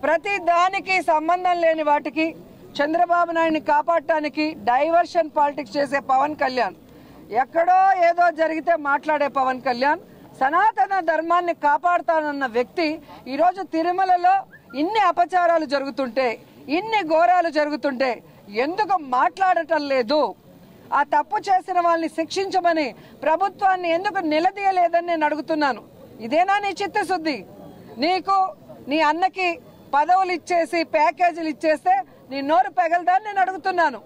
ప్రతి దానికి సంబంధం లేని వాటికి చంద్రబాబు నాయుడిని కాపాడటానికి డైవర్షన్ పాలిటిక్స్ చేసే పవన్ కళ్యాణ్, ఎక్కడో ఏదో జరిగితే మాట్లాడే పవన్ కళ్యాణ్ సనాతన ధర్మాన్ని కాపాడుతానన్న వ్యక్తి ఈరోజు తిరుమలలో ఇన్ని అపచారాలు జరుగుతుంటే, ఇన్ని ఘోరాలు జరుగుతుంటే ఎందుకు మాట్లాడటం లేదు? ఆ తప్పు చేసిన వాళ్ళని శిక్షించమని ప్రభుత్వాన్ని ఎందుకు నిలదీయలేదని నేను అడుగుతున్నాను. ఇదేనా నీ చిత్తశుద్ధి? నీకు నీ అన్నకి పదవులు ఇచ్చేసి ప్యాకేజీలు ఇచ్చేస్తే నీ నోరు పెగలదని నేను అడుగుతున్నాను.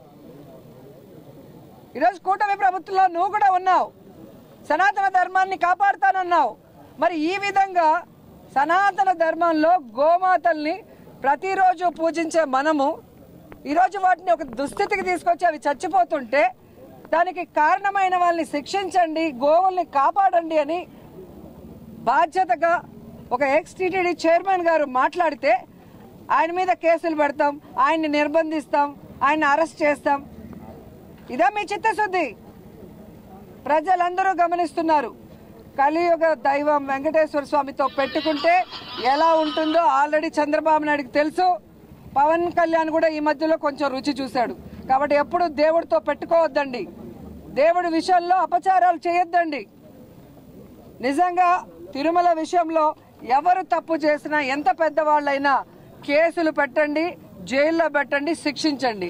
ఈరోజు కూటమి ప్రభుత్వంలో నువ్వు కూడా ఉన్నావు, సనాతన ధర్మాన్ని కాపాడుతానన్నావు. మరి ఈ విధంగా సనాతన ధర్మంలో గోమాతల్ని ప్రతిరోజు పూజించే మనము ఈరోజు వాటిని ఒక దుస్థితికి తీసుకొచ్చి అవి చచ్చిపోతుంటే దానికి కారణమైన వాళ్ళని శిక్షించండి, గోవుల్ని కాపాడండి అని బాధ్యతగా ఒక ఎక్స్-టీటీడీ చైర్మన్ గారు మాట్లాడితే ఆయన మీద కేసులు పెడతాం, ఆయన్ని నిర్బంధిస్తాం, ఆయన్ని అరెస్ట్ చేస్తాం. ఇదా మీ చిత్తశుద్ధి? ప్రజలందరూ గమనిస్తున్నారు. కలియుగ దైవం వెంకటేశ్వర స్వామితో పెట్టుకుంటే ఎలా ఉంటుందో ఆల్రెడీ చంద్రబాబు నాయుడికి తెలుసు. పవన్ కళ్యాణ్ కూడా ఈ మధ్యలో కొంచెం రుచి చూశాడు. కాబట్టి ఎప్పుడు దేవుడితో పెట్టుకోవద్దండి, దేవుడి విషయంలో అపచారాలు చేయొద్దండి. నిజంగా తిరుమల విషయంలో ఎవరు తప్పు చేసినా, ఎంత పెద్దవాళ్ళైనా కేసులు పెట్టండి, జైల్లో పెట్టండి, శిక్షించండి.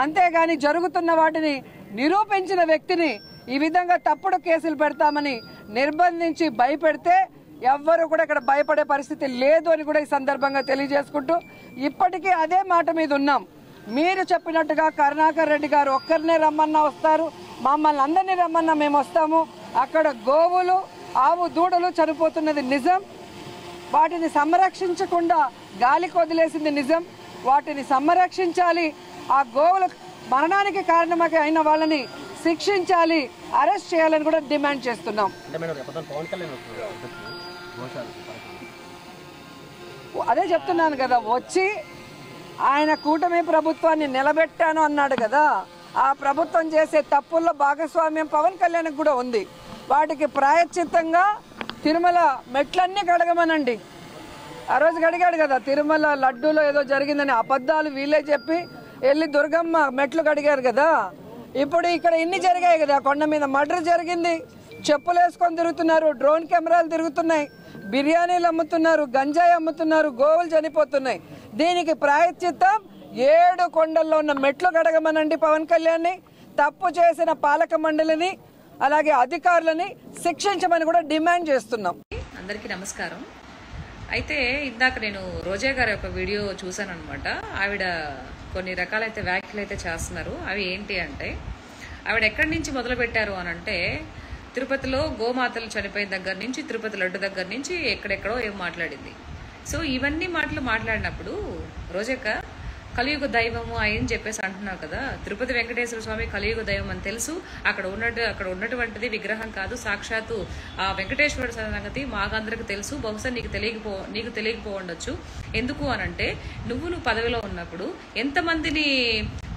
అంతేగాని జరుగుతున్న వాటిని నిరూపించిన వ్యక్తిని ఈ విధంగా తప్పుడు కేసులు పెడతామని నిర్బంధించి భయపెడితే ఎవ్వరు కూడా ఇక్కడ భయపడే పరిస్థితి లేదు అని కూడా ఈ సందర్భంగా తెలియజేసుకుంటూ ఇప్పటికీ అదే మాట మీద ఉన్నాం. మీరు చెప్పినట్టుగా కరుణాకర్ రెడ్డి గారు ఒక్కరినే రమ్మన్నా వస్తారు, మమ్మల్ని అందరినీ రమ్మన్నా మేము వస్తాము. అక్కడ గోవులు, ఆవు దూడలు చనిపోతున్నది నిజం. వాటిని సంరక్షించకుండా గాలికి వదిలేసింది నిజం. వాటిని సంరక్షించాలి, ఆ గోవుల మరణానికి కారణమై అయిన వాళ్ళని శిక్షించాలి, అరెస్ట్ చేయాలని కూడా డిమాండ్ చేస్తున్నాం. అదే చెప్తున్నాను కదా, వచ్చి ఆయన కూటమి ప్రభుత్వాన్ని నిలబెట్టాను అన్నాడు కదా. ఆ ప్రభుత్వం చేసే తప్పుల్లో భాగస్వామ్యం పవన్ కళ్యాణ్ కూడా ఉంది. వాటికి ప్రాయశ్చిత్తంగా తిరుమల మెట్లన్నీ కడగమనండి. ఆ రోజు కడిగాడు కదా, తిరుమల లడ్డూలో ఏదో జరిగిందని అబద్ధాలు వీళ్ళే చెప్పి వెళ్ళి దుర్గమ్మ మెట్లు కడిగారు కదా. ఇప్పుడు ఇక్కడ ఇన్ని జరిగాయి కదా, కొండ మీద మర్డర్ జరిగింది, చెప్పులు వేసుకొని తిరుగుతున్నారు, డ్రోన్ కెమెరాలు తిరుగుతున్నాయి, బిర్యానీలు అమ్ముతున్నారు, గంజాయి అమ్ముతున్నారు, గోవులు చనిపోతున్నాయి. దీనికి ప్రాయశ్చిత్తం 7 కొండల్లో ఉన్న మెట్లు కడగమనండి పవన్ కళ్యాణ్ని. తప్పు చేసిన పాలక మండలిని అలాగే అధికారులని శిక్షించమని కూడా డిమాండ్ చేస్తున్నాం. అందరికీ నమస్కారం. అయితే ఇందాక నేను రోజా గారి ఒక వీడియో చూసాను అనమాట. ఆవిడ కొన్ని రకాలైతే వ్యాఖ్యలు అయితే చేస్తున్నారు. అవి ఏంటి అంటే, ఆవిడ ఎక్కడి నుంచి మొదలు పెట్టారు అని అంటే, తిరుపతిలో గోమాతలు చనిపోయిన దగ్గర నుంచి, తిరుపతి లడ్డు దగ్గర నుంచి ఎక్కడెక్కడో ఏం మాట్లాడింది. సో ఇవన్నీ మాటలు మాట్లాడినప్పుడు రోజక్క కలియుగ దైవము అని చెప్పేసి అంటున్నావు కదా. తిరుపతి వెంకటేశ్వర స్వామి కలియుగ దైవం అని తెలుసు. అక్కడ ఉన్నటువంటిది విగ్రహం కాదు, సాక్షాత్తు ఆ వెంకటేశ్వరుడు సంగతి మాకందరికి తెలుసు. బహుశా నీకు తెలియకపోవచ్చు. ఎందుకు అనంటే, నువ్వు పదవిలో ఉన్నప్పుడు ఎంతమందిని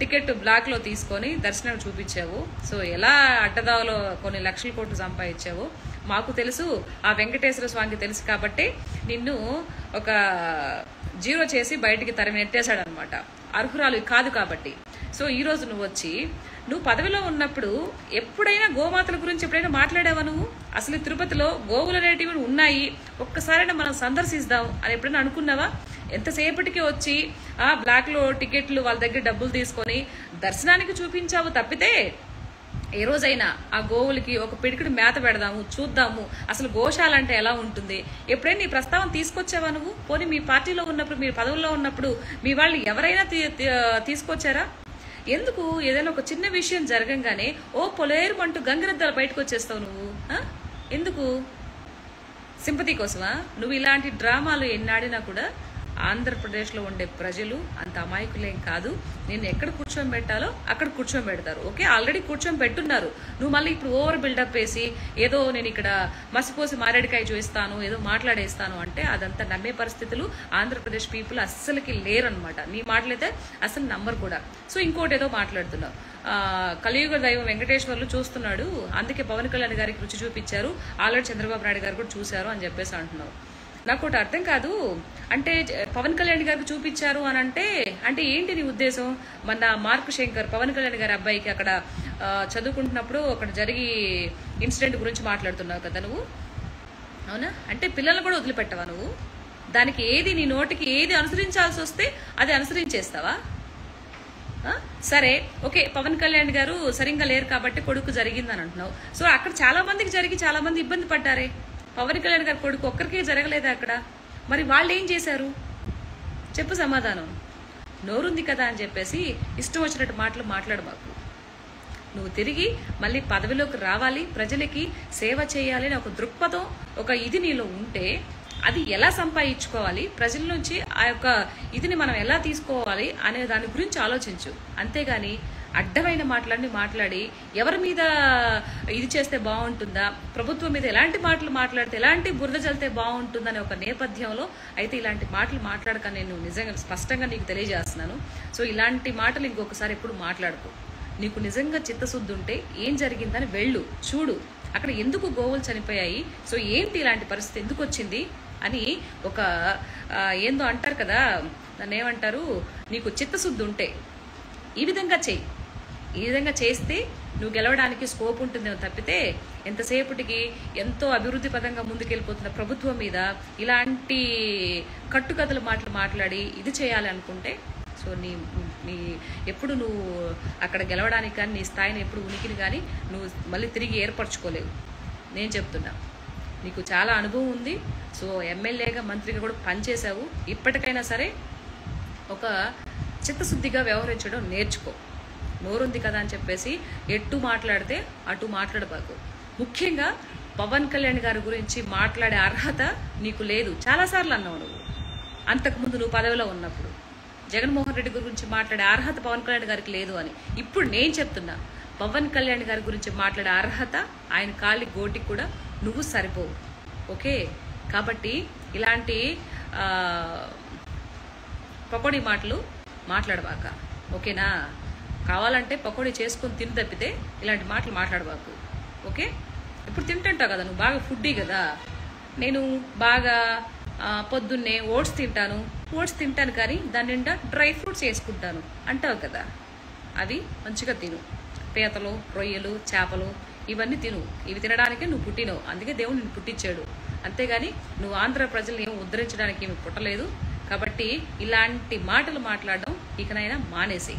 టికెట్ బ్లాక్ లో తీసుకొని దర్శనం చూపించావు. సో ఎలా అడ్డదావలో కొన్ని లక్షల కోట్లు సంపాదించావు మాకు తెలుసు, ఆ వెంకటేశ్వర స్వామికి తెలుసు. కాబట్టి నిన్ను ఒక జీరో చేసి బయటికి తరిమి నెట్టేశాడనమాట. అర్హురాలు కాదు కాబట్టి. సో ఈ రోజు నువ్వు పదవిలో ఉన్నప్పుడు ఎప్పుడైనా గోమాతల గురించి ఎప్పుడైనా మాట్లాడావా? నువ్వు అసలు తిరుపతిలో గోవులు అనేటివి ఉన్నాయి, ఒక్కసారైనా మనం సందర్శిస్తాం అని ఎప్పుడైనా అనుకున్నావా? ఎంతసేపటికి వచ్చి ఆ బ్లాక్ లో టికెట్లు వాళ్ళ దగ్గర డబ్బులు తీసుకొని దర్శనానికి చూపించావు తప్పితే ఏ రోజైనా ఆ గోవులకి ఒక పిడికిడి మేత పెడదాము, చూద్దాము, అసలు గోశాల అంటే ఎలా ఉంటుంది, ఎప్పుడైనా నీ ప్రస్తావన తీసుకొచ్చావా నువ్వు? పోనీ మీ పార్టీలో ఉన్నప్పుడు, మీరు పదవుల్లో ఉన్నప్పుడు మీ వాళ్ళు ఎవరైనా తీసుకొచ్చారా? ఎందుకు ఏదైనా ఒక చిన్న విషయం జరగంగానే పొలేరుమంటూ గంగిరెద్దాలు బయటకు వచ్చేస్తావు నువ్వు? ఎందుకు? సింపతి కోసమా? నువ్వు ఇలాంటి డ్రామాలు ఎన్నాడినా కూడా ఆంధ్రప్రదేశ్లో ఉండే ప్రజలు అంత అమాయకులేం కాదు. నేను ఎక్కడ కూర్చొని పెట్టాలో అక్కడ కూర్చొని పెడతారు. ఓకే, ఆల్రెడీ కూర్చొని పెట్టున్నారు. నువ్వు మళ్ళీ ఇప్పుడు ఓవర్ బిల్డప్ వేసి ఏదో నేను ఇక్కడ మసిపోసి మారేడికాయ చూపిస్తాను, ఏదో మాట్లాడేస్తాను అంటే అదంతా నమ్మే పరిస్థితులు ఆంధ్రప్రదేశ్ పీపుల్ అస్సలకి లేరనమాట. నీ మాటలైతే అసలు నమ్మరు కూడా. సో ఇంకోటి ఏదో మాట్లాడుతున్నావు, కలియుగ దైవం వెంకటేశ్వర్లు చూస్తున్నాడు, అందుకే పవన్ కళ్యాణ్ గారికి రుచి చూపించారు, ఆల్రెడీ చంద్రబాబు నాయుడు గారు కూడా చూశారు అని చెప్పేసి అంటున్నావు. నాకు ఒకటి అర్థం కాదు. అంటే పవన్ కళ్యాణ్ గారికి చూపించారు అని అంటే ఏంటి నీ ఉద్దేశం? మన మార్క్ శంకర్ పవన్ కళ్యాణ్ గారి అబ్బాయికి అక్కడ చదువుకుంటున్నప్పుడు అక్కడ జరిగి ఇన్సిడెంట్ గురించి మాట్లాడుతున్నావు కదా నువ్వు, అవునా? అంటే పిల్లలను కూడా వదిలిపెట్టవా నువ్వు? దానికి ఏది నీ నోటికి ఏది అనుసరించాల్సి వస్తే అది అనుసరించేస్తావా? సరే, ఓకే, పవన్ కళ్యాణ్ గారు సరిగ్గా లేరు కాబట్టి కొడుకు జరిగిందని అంటున్నావు. సో అక్కడ చాలా మందికి జరిగి చాలా మంది ఇబ్బంది పడ్డారే. పవన్ కళ్యాణ్ గారి కొడుకు ఒక్కరికే జరగలేదా అక్కడ? మరి వాళ్ళు ఏం చేశారు చెప్పు సమాధానం. నోరుంది కదా అని చెప్పేసి ఇష్టం వచ్చినట్టు మాటలు మాట్లాడబాకు. నువ్వు తిరిగి మళ్ళీ పదవిలోకి రావాలి, ప్రజలకి సేవ చేయాలి అని ఒక దృక్పథం, ఒక ఇది నీలో ఉంటే అది ఎలా సంపాదించుకోవాలి, ప్రజల నుంచి ఆ యొక్క ఇదిని మనం ఎలా తీసుకోవాలి అనే దాని గురించి ఆలోచించు. అంతేగాని అడ్డమైన మాటలన్నీ మాట్లాడి ఎవరి మీద ఇది చేస్తే బాగుంటుందా, ప్రభుత్వం మీద ఎలాంటి మాటలు మాట్లాడితే ఎలాంటి బురద జల్లితే బాగుంటుందనే ఒక నేపథ్యంలో అయితే ఇలాంటి మాటలు మాట్లాడక నేను నిజంగా స్పష్టంగా నీకు తెలియజేస్తున్నాను. సో ఇలాంటి మాటలు ఇంకొకసారి ఎప్పుడు మాట్లాడుకో. నీకు నిజంగా చిత్తశుద్ధి ఉంటే ఏం జరిగిందని వెళ్ళు, చూడు అక్కడ ఎందుకు గోవులు చనిపోయాయి, సో ఏంటి ఇలాంటి పరిస్థితి ఎందుకు వచ్చింది అని ఒక ఏందో అంటారు కదా, దాన్ని ఏమంటారు, నీకు చిత్తశుద్ధి ఉంటే ఈ విధంగా చెయ్యి. ఈ విధంగా చేస్తే నువ్వు గెలవడానికి స్కోప్ ఉంటుందేమో తప్పితే ఎంతసేపటికి ఎంతో అభివృద్ధి పదంగా ముందుకెళ్ళిపోతున్న ప్రభుత్వం మీద ఇలాంటి కట్టుకథల మాటలు మాట్లాడి ఇది చేయాలి అనుకుంటే సో నీ ఎప్పుడు నువ్వు అక్కడ గెలవడానికి కానీ నీ స్థాయిని ఎప్పుడు ఉనికిని కానీ నువ్వు మళ్ళీ తిరిగి ఏర్పరచుకోలేవు. నేను చెప్తున్నా, నీకు చాలా అనుభవం ఉంది. సో ఎమ్మెల్యేగా మంత్రిగా కూడా పనిచేసావు. ఇప్పటికైనా సరే ఒక చిత్తశుద్ధిగా వ్యవహరించడం నేర్చుకో. నోరుంది కదా అని చెప్పేసి ఎటు మాట్లాడితే అటు మాట్లాడబాకు. ముఖ్యంగా పవన్ కళ్యాణ్ గారి గురించి మాట్లాడే అర్హత నీకు లేదు. చాలాసార్లు అన్నావు నువ్వు అంతకుముందు నువ్వు పదవిలో ఉన్నప్పుడు. జగన్మోహన్ రెడ్డి గురించి మాట్లాడే అర్హత పవన్ కళ్యాణ్ గారికి లేదు అని. ఇప్పుడు నేను చెప్తున్నా, పవన్ కళ్యాణ్ గారి గురించి మాట్లాడే అర్హత ఆయన కాలి గోటికి కూడా నువ్వు సరిపోవు. ఓకే, కాబట్టి ఇలాంటి పకోడీ మాటలు మాట్లాడబాక. ఓకేనా? కావాలంటే పకోడీ చేసుకొని తిని తప్పితే ఇలాంటి మాటలు మాట్లాడబాకు. ఓకే, ఇప్పుడు తింటుంటావు కదా నువ్వు, బాగా ఫుడ్డీ కదా. నేను బాగా పొద్దున్నే ఓట్స్ తింటాను కానీ దాని నిండా డ్రై ఫ్రూట్స్ వేసుకుంటాను అంటావు కదా, అవి మంచిగా తిను. పీతలు, రొయ్యలు, చేపలు ఇవన్నీ తిను. ఇవి తినడానికే నువ్వు పుట్టినవు, అందుకే దేవుడు నిన్ను పుట్టించాడు. అంతేగాని నువ్వు ఆంధ్ర ప్రజల్ని ఏమి ఉద్ధరించడానికి ఏమి పుట్టలేదు. కాబట్టి ఇలాంటి మాటలు మాట్లాడడం ఇకనైనా మానేసి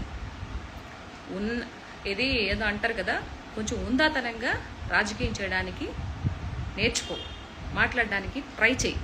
ఇది ఏదో అంటారు కదా, కొంచెం ఉందాతనంగా రాజకీయం చేయడానికి నేర్చుకో, మాట్లాడడానికి ట్రై చేయి.